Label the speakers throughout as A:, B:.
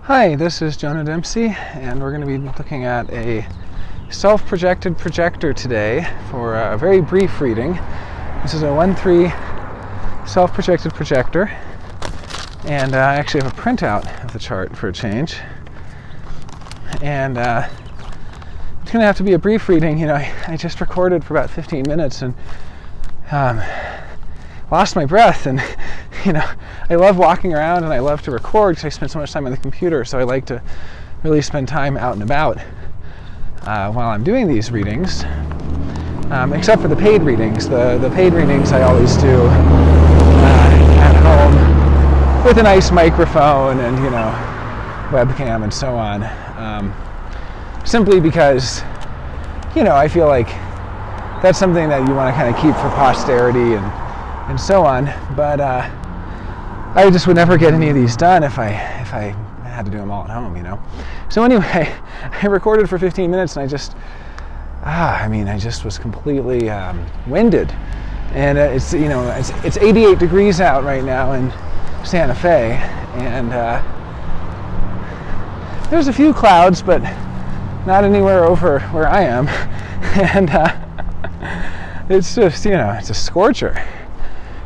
A: Hi, this is Jonah Dempsey, and we're going to be looking at a self-projected projector today for a very brief reading. This is a 1/3 self-projected projector, and I actually have a printout of the chart for a change. And it's going to have to be a brief reading. I just recorded for about 15 minutes and lost my breath, and I love walking around and I love to record because I spend so much time on the computer, so I like to really spend time out and about while I'm doing these readings, except for the paid readings. The paid readings I always do at home with a nice microphone and webcam and so on, simply because I feel like that's something that you want to kind of keep for posterity and so on, but I just would never get any of these done if I had to do them all at home, So anyway, I recorded for 15 minutes and I just was completely winded. And it's 88 degrees out right now in Santa Fe, and there's a few clouds, but not anywhere over where I am. And it's just, it's a scorcher.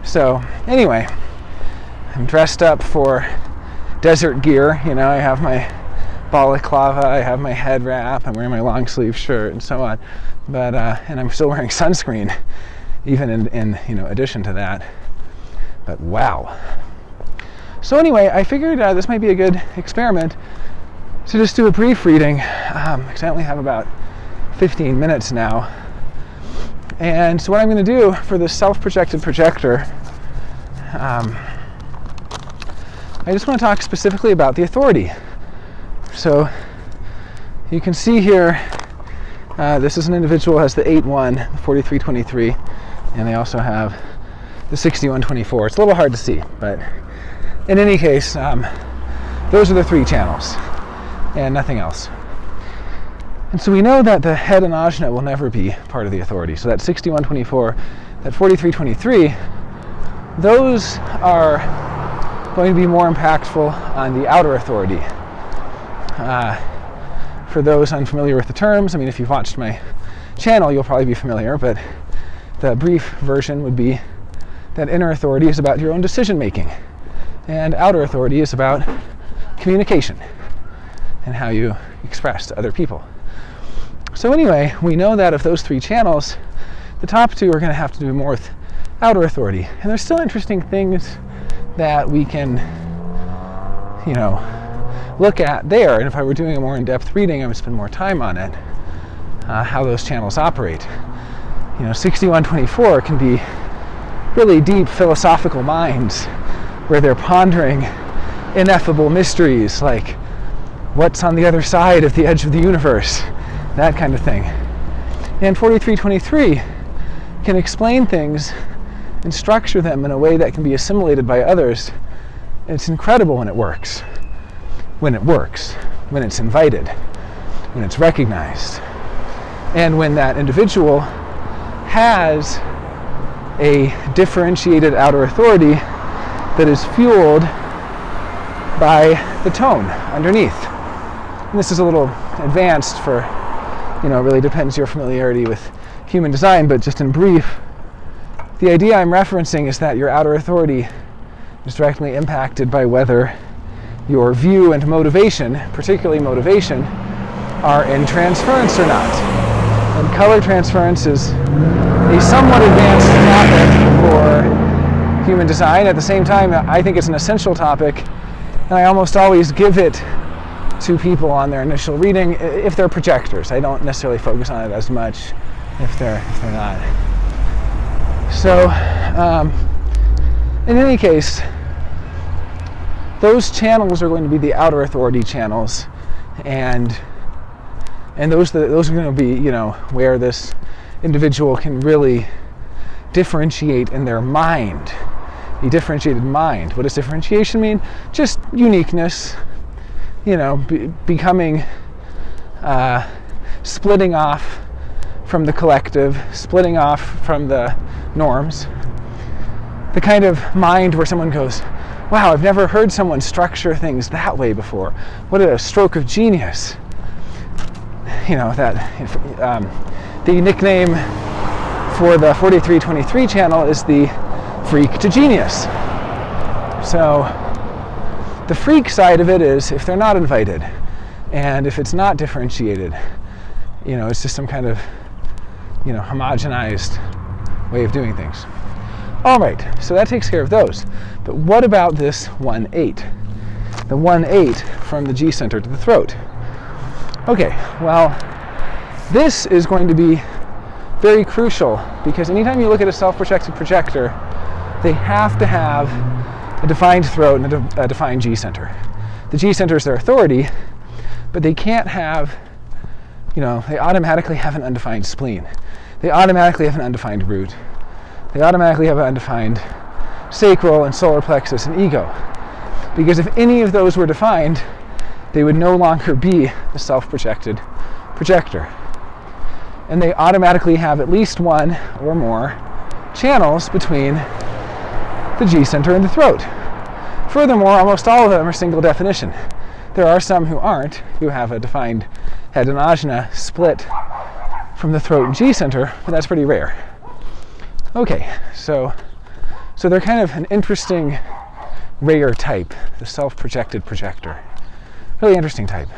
A: So anyway, I'm dressed up for desert gear. I have my balaclava, I have my head wrap, I'm wearing my long sleeve shirt and so on. But and I'm still wearing sunscreen, even in addition to that. But wow. So anyway, I figured this might be a good experiment to just do a brief reading, because I only have about 15 minutes now. And so what I'm going to do for this self-projected projector, I just want to talk specifically about the authority. So you can see here, this is an individual who has the 8-1, the 4323, and they also have the 6124. It's a little hard to see, but in any case, those are the three channels and nothing else. And so we know that the head and ajna will never be part of the authority. So that 6124, that 4323, those are going to be more impactful on the outer authority. For those unfamiliar with the terms, if you've watched my channel, you'll probably be familiar, but the brief version would be that inner authority is about your own decision making, and outer authority is about communication and how you express to other people. So anyway, we know that of those three channels, the top two are going to have to do more with outer authority. And there's still interesting things that we can, look at there. And if I were doing a more in-depth reading, I would spend more time on it, how those channels operate. 6124 can be really deep philosophical minds where they're pondering ineffable mysteries like what's on the other side of the edge of the universe, that kind of thing. And 4323 can explain things and structure them in a way that can be assimilated by others. And it's incredible when it works. When it's invited, when it's recognized, and when that individual has a differentiated outer authority that is fueled by the tone underneath. And this is a little advanced for, it really depends your familiarity with human design, but just in brief, the idea I'm referencing is that your outer authority is directly impacted by whether your view and motivation, particularly motivation, are in transference or not. And color transference is a somewhat advanced topic for human design. At the same time, I think it's an essential topic, and I almost always give it to people on their initial reading if they're projectors. I don't necessarily focus on it as much if they're not. So, in any case, those channels are going to be the outer authority channels, and those are going to be, where this individual can really differentiate in their mind, a differentiated mind. What does differentiation mean? Just uniqueness, becoming, splitting off from the collective, splitting off from the norms. The kind of mind where someone goes, wow, I've never heard someone structure things that way before. What a stroke of genius. You know, that the nickname for the 4323 channel is the freak to genius. So the freak side of it is if they're not invited, and if it's not differentiated, you know, it's just some kind of, you know, homogenized way of doing things. All right, so that takes care of those. But what about this 1-8? The 1-8 from the G center to the throat. Okay, well, this is going to be very crucial because anytime you look at a self-projected projector, they have to have a defined throat and a defined G center. The G center is their authority, but they can't have, you know, they automatically have an undefined spleen. They automatically have an undefined root. They automatically have an undefined sacral and solar plexus and ego. Because if any of those were defined, they would no longer be a self-projected projector. And they automatically have at least one or more channels between the G center and the throat. Furthermore, almost all of them are single definition. There are some who aren't, who have a defined head and ajna split from the throat and G center, but that's pretty rare. Okay, so they're kind of an interesting rare type, the self-projected projector. Really interesting type.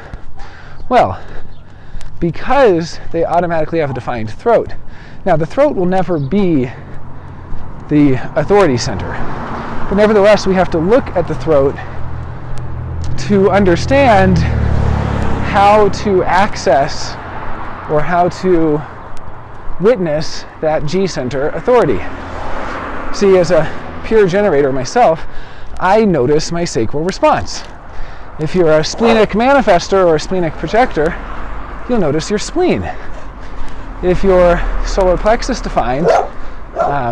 A: Well, because they automatically have a defined throat. Now, the throat will never be the authority center. But nevertheless, we have to look at the throat to understand how to access or how to witness that G center authority. See, as a pure generator myself, I notice my sacral response. If you're a splenic manifestor or a splenic projector, you'll notice your spleen. If you're solar plexus defined,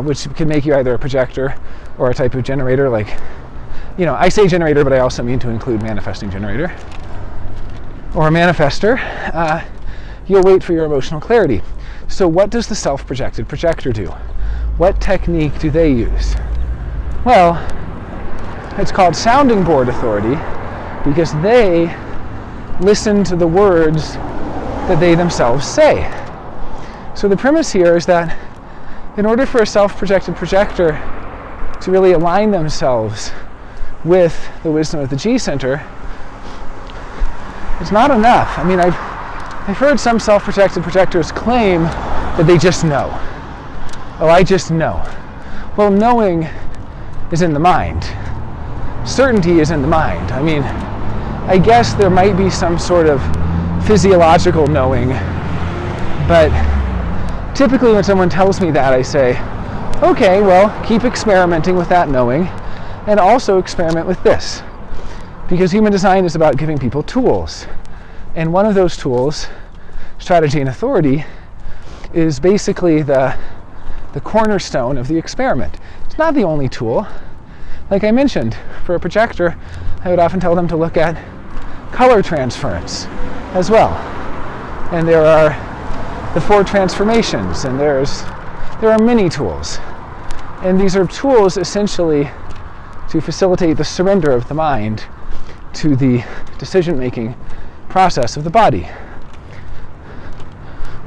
A: which can make you either a projector or a type of generator, like, you know, I say generator, but I also mean to include manifesting generator, or a manifestor, you'll wait for your emotional clarity. So what does the self-projected projector do? What technique do they use? Well, it's called sounding board authority because they listen to the words that they themselves say. So the premise here is that in order for a self-projected projector to really align themselves with the wisdom of the G center, it's not enough. I mean, I've heard some self-projected projectors claim that they just know. Oh, I just know. Well, knowing is in the mind. Certainty is in the mind. I mean, I guess there might be some sort of physiological knowing, but typically when someone tells me that, I say, okay, well, keep experimenting with that knowing, and also experiment with this. Because human design is about giving people tools. And one of those tools, strategy and authority, is basically the cornerstone of the experiment. It's not the only tool. Like I mentioned, for a projector, I would often tell them to look at color transference as well. And there are the 4 transformations, and there are many tools. And these are tools essentially to facilitate the surrender of the mind to the decision-making process of the body.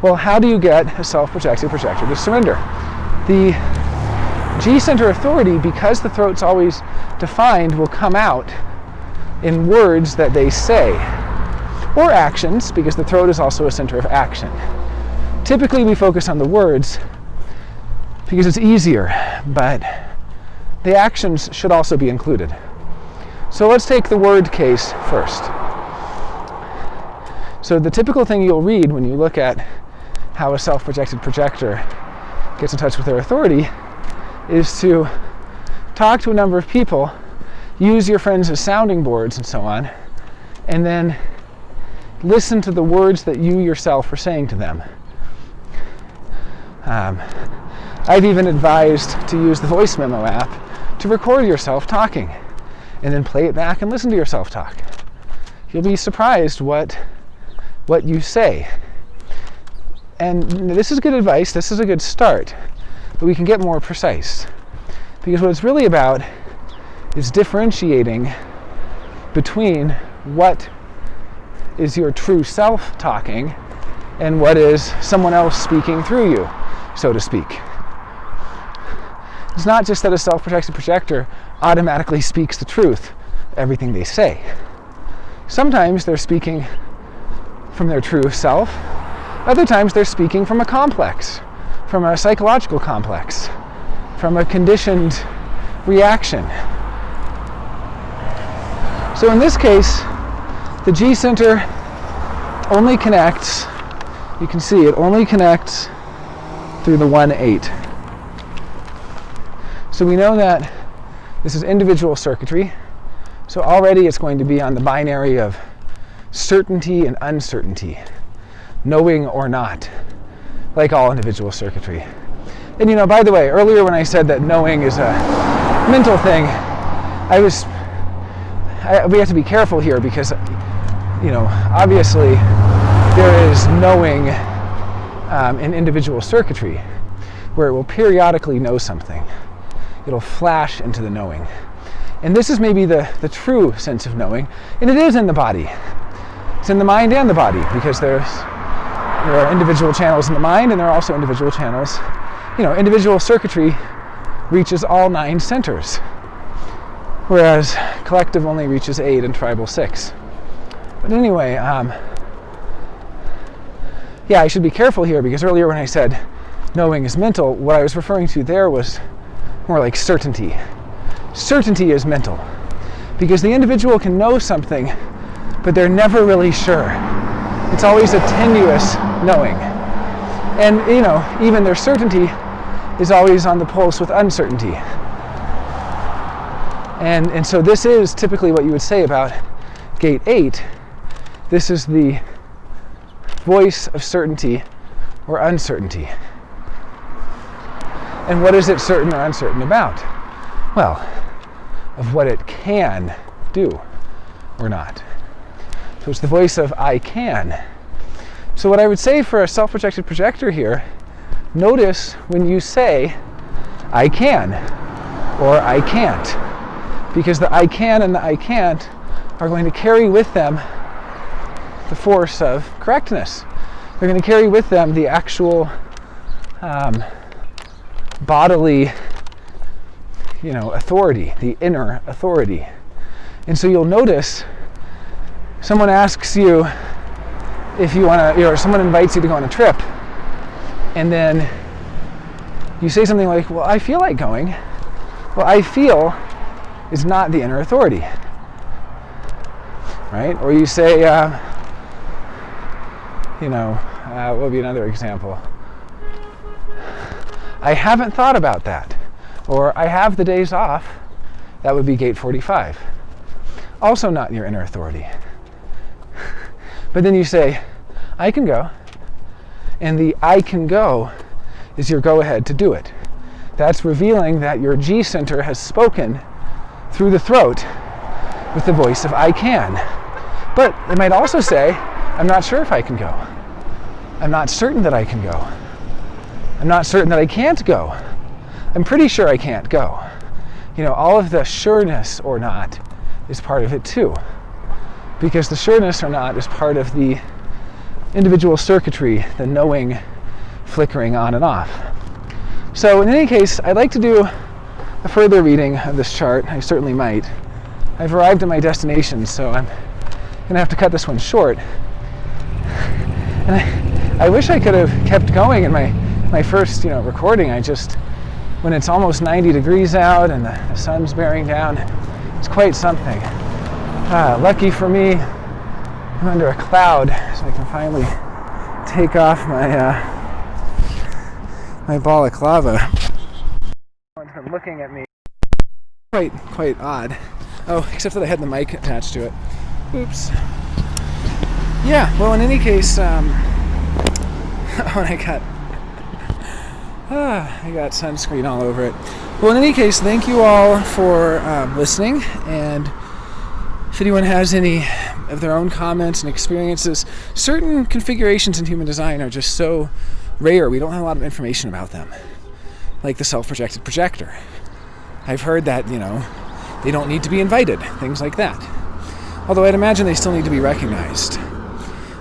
A: Well, how do you get a self-projected projector to surrender? The G-center authority, because the throat's always defined, will come out in words that they say, or actions, because the throat is also a center of action. Typically, we focus on the words because it's easier, but the actions should also be included. So let's take the word case first. So the typical thing you'll read when you look at how a self-projected projector gets in touch with their authority is to talk to a number of people, use your friends as sounding boards and so on, and then listen to the words that you yourself are saying to them. I've even advised to use the voice memo app to record yourself talking and then play it back and listen to yourself talk. You'll be surprised what you say. And this is good advice, this is a good start, but we can get more precise. Because what it's really about is differentiating between what is your true self talking and what is someone else speaking through you, so to speak. It's not just that a self-projected projector automatically speaks the truth, everything they say. Sometimes they're speaking from their true self. Other times they're speaking from a complex, from a psychological complex, from a conditioned reaction. So in this case, the G center only connects, you can see it only connects through the 1-8. So we know that this is individual circuitry. So already it's going to be on the binary of certainty and uncertainty, knowing or not, like all individual circuitry. And by the way, earlier when I said that knowing is a mental thing, we have to be careful here because, obviously there is knowing in individual circuitry where it will periodically know something. It'll flash into the knowing. And this is maybe the true sense of knowing, and it is in the body. It's in the mind and the body, because there are individual channels in the mind, and there are also individual channels. Individual circuitry reaches all 9 centers, whereas collective only reaches 8 and tribal 6. But anyway, I should be careful here, because earlier when I said knowing is mental, what I was referring to there was more like certainty. Certainty is mental, because the individual can know something, but they're never really sure. It's always a tenuous knowing. And, even their certainty is always on the pulse with uncertainty. And so this is typically what you would say about gate 8. This is the voice of certainty or uncertainty. And what is it certain or uncertain about? Well, of what it can do or not. So it's the voice of I can. So what I would say for a self-projected projector here, notice when you say I can or I can't, because the I can and the I can't are going to carry with them the force of correctness. They're going to carry with them the actual bodily authority, the inner authority. And so you'll notice someone asks you if you want to, or someone invites you to go on a trip, and then you say something like, well, I feel like going. Well, I feel is not the inner authority, right? Or you say, what would be another example? I haven't thought about that. Or I have the days off. That would be gate 45. Also not your inner authority. But then you say, I can go. And the I can go is your go-ahead to do it. That's revealing that your G center has spoken through the throat with the voice of I can. But it might also say, I'm not sure if I can go. I'm not certain that I can go. I'm not certain that I can't go. I'm pretty sure I can't go. All of the sureness or not is part of it too. Because the sureness or not is part of the individual circuitry, the knowing flickering on and off. So in any case, I'd like to do a further reading of this chart. I certainly might. I've arrived at my destination, so I'm going to have to cut this one short. And I wish I could have kept going in my first recording. When it's almost 90 degrees out and the sun's bearing down, it's quite something. Lucky for me, I'm under a cloud, so I can finally take off my balaclava. Everyone's been looking at me. Quite odd. Oh, except that I had the mic attached to it. Oops. Yeah, well, in any case, I got sunscreen all over it. Well, in any case, thank you all for listening, and if anyone has any of their own comments and experiences, certain configurations in human design are just so rare, we don't have a lot of information about them, like the self-projected projector. I've heard that, they don't need to be invited, things like that. Although I'd imagine they still need to be recognized.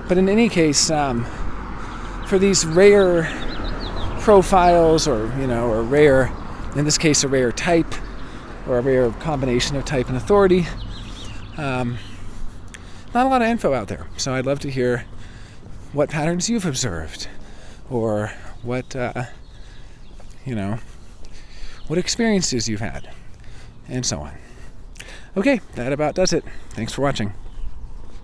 A: But in any case, for these rare profiles, or or rare, in this case, a rare type, or a rare combination of type and authority, not a lot of info out there. So I'd love to hear what patterns you've observed, or what what experiences you've had, and so on. Okay, that about does it. Thanks for watching.